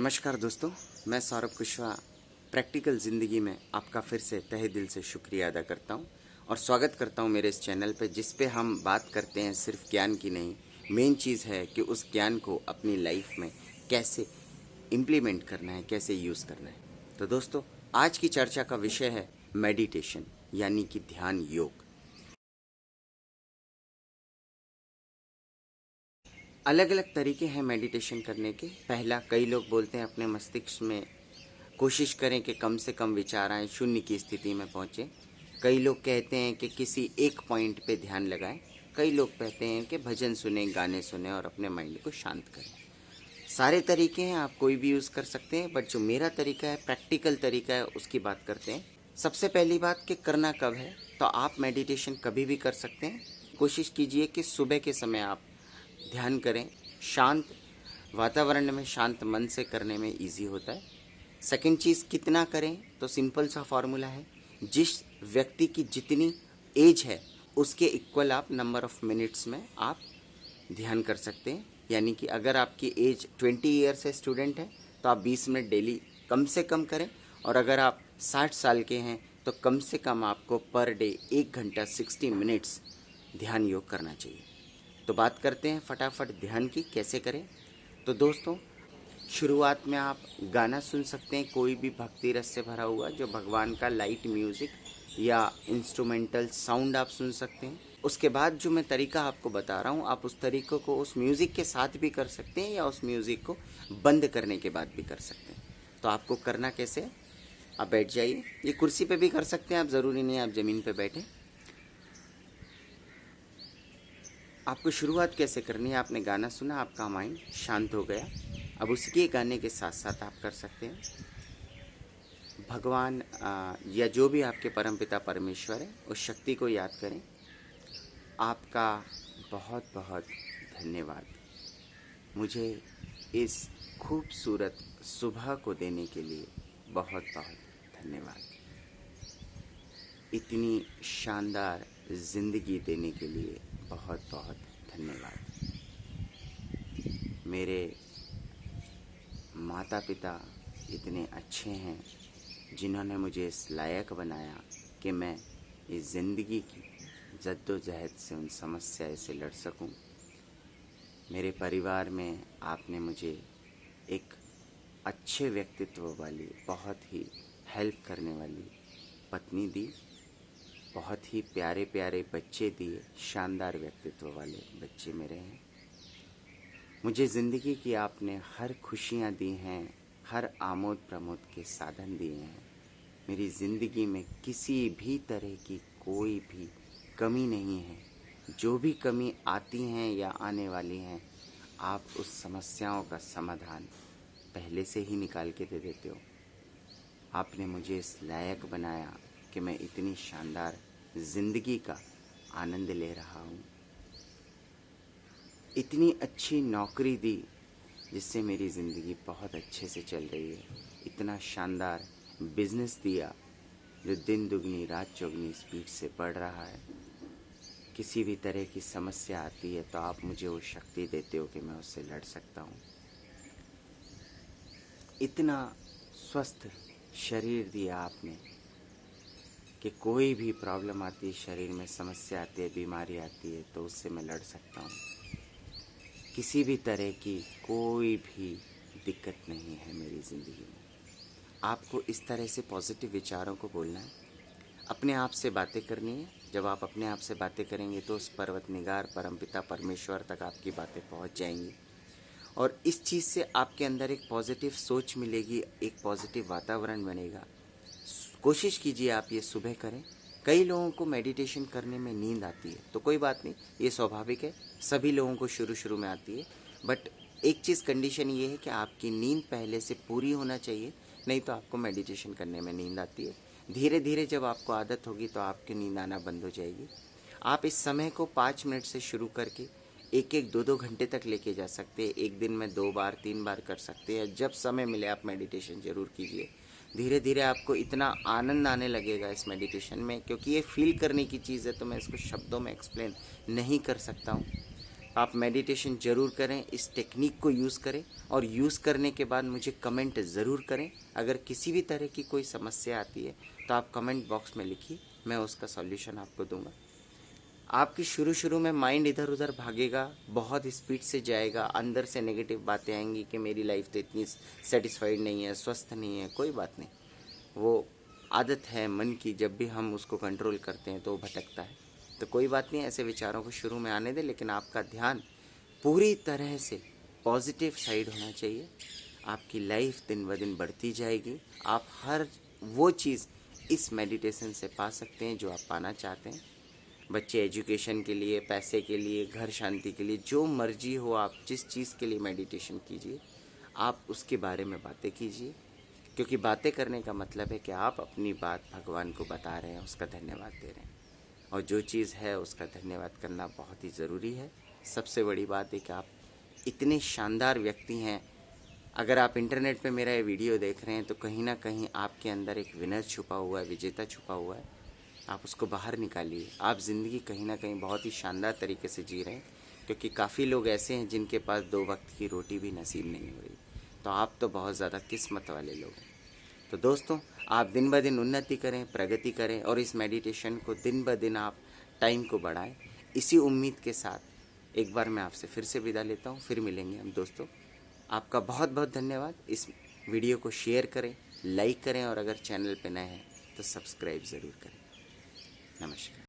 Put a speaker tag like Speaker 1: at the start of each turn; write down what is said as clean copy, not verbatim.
Speaker 1: नमस्कार दोस्तों, मैं सौरभ कुशवाहा प्रैक्टिकल ज़िंदगी में आपका फिर से तहे दिल से शुक्रिया अदा करता हूं और स्वागत करता हूं मेरे इस चैनल पे, जिस पे हम बात करते हैं सिर्फ ज्ञान की नहीं। मेन चीज़ है कि उस ज्ञान को अपनी लाइफ में कैसे इम्प्लीमेंट करना है, कैसे यूज़ करना है। तो दोस्तों, आज की चर्चा का विषय है मेडिटेशन, यानी कि ध्यान योग। अलग अलग तरीके हैं मेडिटेशन करने के। पहला, कई लोग बोलते हैं अपने मस्तिष्क में कोशिश करें कि कम से कम विचार आएं, शून्य की स्थिति में पहुँचें। कई लोग कहते हैं कि किसी एक पॉइंट पे ध्यान लगाएं। कई लोग कहते हैं कि भजन सुने, गाने सुने और अपने माइंड को शांत करें। सारे तरीके हैं, आप कोई भी यूज़ कर सकते हैं, बट जो मेरा तरीका है, प्रैक्टिकल तरीका है, उसकी बात करते हैं। सबसे पहली बात कि करना कब है, तो आप मेडिटेशन कभी भी कर सकते हैं। कोशिश कीजिए कि सुबह के समय आप ध्यान करें। शांत वातावरण में शांत मन से करने में इजी होता है। सेकंड चीज़, कितना करें, तो सिंपल सा फॉर्मूला है, जिस व्यक्ति की जितनी एज है उसके इक्वल आप नंबर ऑफ मिनट्स में आप ध्यान कर सकते हैं। यानी कि अगर आपकी एज 20 ईयर्स है, स्टूडेंट है, तो आप 20 मिनट डेली कम से कम करें। और अगर आप 60 साल के हैं तो कम से कम आपको पर डे 1 घंटा 60 मिनट्स ध्यान योग करना चाहिए। तो बात करते हैं फटाफट ध्यान की, कैसे करें। तो दोस्तों, शुरुआत में आप गाना सुन सकते हैं, कोई भी भक्ति रस से भरा हुआ, जो भगवान का लाइट म्यूज़िक या इंस्ट्रूमेंटल साउंड आप सुन सकते हैं। उसके बाद जो मैं तरीका आपको बता रहा हूँ, आप उस तरीक़े को उस म्यूज़िक के साथ भी कर सकते हैं या उस म्यूज़िक को बंद करने के बाद भी कर सकते हैं। तो आपको करना कैसे है, आप बैठ जाइए। ये कुर्सी पे भी कर सकते हैं आप, ज़रूरी नहीं आप ज़मीन पे बैठें। आपको शुरुआत कैसे करनी है, आपने गाना सुना, आपका माइंड शांत हो गया। अब उसी गाने के साथ साथ आप कर सकते हैं भगवान या जो भी आपके परमपिता परमेश्वर है, उस शक्ति को याद करें। आपका बहुत बहुत धन्यवाद मुझे इस खूबसूरत सुबह को देने के लिए। बहुत बहुत धन्यवाद इतनी शानदार ज़िंदगी देने के लिए। बहुत बहुत धन्यवाद। मेरे माता पिता इतने अच्छे हैं जिन्होंने मुझे इस लायक बनाया कि मैं इस ज़िंदगी की जद्दोजहद से, उन समस्याओं से लड़ सकूं। मेरे परिवार में आपने मुझे एक अच्छे व्यक्तित्व वाली, बहुत ही हेल्प करने वाली पत्नी दी, बहुत ही प्यारे प्यारे बच्चे दिए, शानदार व्यक्तित्व वाले बच्चे मेरे हैं। मुझे ज़िंदगी की आपने हर खुशियाँ दी हैं, हर आमोद प्रमोद के साधन दिए हैं। मेरी ज़िंदगी में किसी भी तरह की कोई भी कमी नहीं है। जो भी कमी आती हैं या आने वाली हैं, आप उस समस्याओं का समाधान पहले से ही निकाल के दे देते हो। आपने मुझे इस लायक बनाया कि मैं इतनी शानदार ज़िंदगी का आनंद ले रहा हूँ। इतनी अच्छी नौकरी दी जिससे मेरी ज़िंदगी बहुत अच्छे से चल रही है। इतना शानदार बिज़नेस दिया जो दिन दुगनी रात चौगनी स्पीड से बढ़ रहा है। किसी भी तरह की समस्या आती है तो आप मुझे वो शक्ति देते हो कि मैं उससे लड़ सकता हूँ। इतना स्वस्थ शरीर दिया आपने कि कोई भी प्रॉब्लम आती है, शरीर में समस्या आती है, बीमारी आती है, तो उससे मैं लड़ सकता हूँ। किसी भी तरह की कोई भी दिक्कत नहीं है मेरी ज़िंदगी में। आपको इस तरह से पॉजिटिव विचारों को बोलना है, अपने आप से बातें करनी है। जब आप अपने आप से बातें करेंगे तो उस पर्वत निगार परमपिता परमेश्वर तक आपकी बातें पहुंच जाएंगी और इस चीज़ से आपके अंदर एक पॉजिटिव सोच मिलेगी, एक पॉजिटिव वातावरण बनेगा। कोशिश कीजिए आप ये सुबह करें। कई लोगों को मेडिटेशन करने में नींद आती है, तो कोई बात नहीं, ये स्वाभाविक है, सभी लोगों को शुरू में आती है। बट एक चीज़, कंडीशन ये है कि आपकी नींद पहले से पूरी होना चाहिए, नहीं तो आपको मेडिटेशन करने में नींद आती है। धीरे धीरे जब आपको आदत होगी तो आपकी नींद आना बंद हो जाएगी। आप इस समय को 5 मिनट से शुरू करके 1-1, 2-2 घंटे तक लेके जा सकते हैं। एक दिन में 2 बार 3 बार कर सकते हैं। जब समय मिले आप मेडिटेशन ज़रूर कीजिए। धीरे धीरे आपको इतना आनंद आने लगेगा इस मेडिटेशन में, क्योंकि ये फील करने की चीज़ है, तो मैं इसको शब्दों में एक्सप्लेन नहीं कर सकता हूँ। आप मेडिटेशन ज़रूर करें, इस टेक्निक को यूज़ करें और यूज़ करने के बाद मुझे कमेंट ज़रूर करें। अगर किसी भी तरह की कोई समस्या आती है तो आप कमेंट बॉक्स में लिखिए, मैं उसका सॉल्यूशन आपको दूंगा। आपकी शुरू में माइंड इधर उधर भागेगा, बहुत स्पीड से जाएगा, अंदर से नेगेटिव बातें आएंगी कि मेरी लाइफ तो इतनी सेटिस्फाइड नहीं है, स्वस्थ नहीं है। कोई बात नहीं, वो आदत है मन की, जब भी हम उसको कंट्रोल करते हैं तो वो भटकता है। तो कोई बात नहीं, ऐसे विचारों को शुरू में आने दें, लेकिन आपका ध्यान पूरी तरह से पॉजिटिव साइड होना चाहिए। आपकी लाइफ दिन ब दिन बढ़ती जाएगी। आप हर वो चीज़ इस मेडिटेशन से पा सकते हैं जो आप पाना चाहते हैं। बच्चे एजुकेशन के लिए, पैसे के लिए, घर शांति के लिए, जो मर्जी हो, आप जिस चीज़ के लिए मेडिटेशन कीजिए, आप उसके बारे में बातें कीजिए। क्योंकि बातें करने का मतलब है कि आप अपनी बात भगवान को बता रहे हैं, उसका धन्यवाद दे रहे हैं। और जो चीज़ है उसका धन्यवाद करना बहुत ही ज़रूरी है। सबसे बड़ी बात है कि आप इतने शानदार व्यक्ति हैं। अगर आप इंटरनेट पे मेरा ये वीडियो देख रहे हैं तो कहीं ना कहीं आपके अंदर एक विनर छुपा हुआ है, विजेता छुपा हुआ है। आप उसको बाहर निकालिए। आप ज़िंदगी कहीं ना कहीं बहुत ही शानदार तरीके से जी रहे हैं, क्योंकि काफ़ी लोग ऐसे हैं जिनके पास 2 वक्त की रोटी भी नसीब नहीं हो रही। तो आप तो बहुत ज़्यादा किस्मत वाले लोग हैं। तो दोस्तों, आप दिन ब दिन उन्नति करें, प्रगति करें और इस मेडिटेशन को दिन ब दिन आप टाइम को बढ़ाएं। इसी उम्मीद के साथ एक बार मैं आपसे फिर से विदा लेता हूं। फिर मिलेंगे हम दोस्तों। आपका बहुत बहुत धन्यवाद। इस वीडियो को शेयर करें, लाइक करें और अगर चैनल पे नए हैं तो सब्सक्राइब ज़रूर करें। नमस्कार।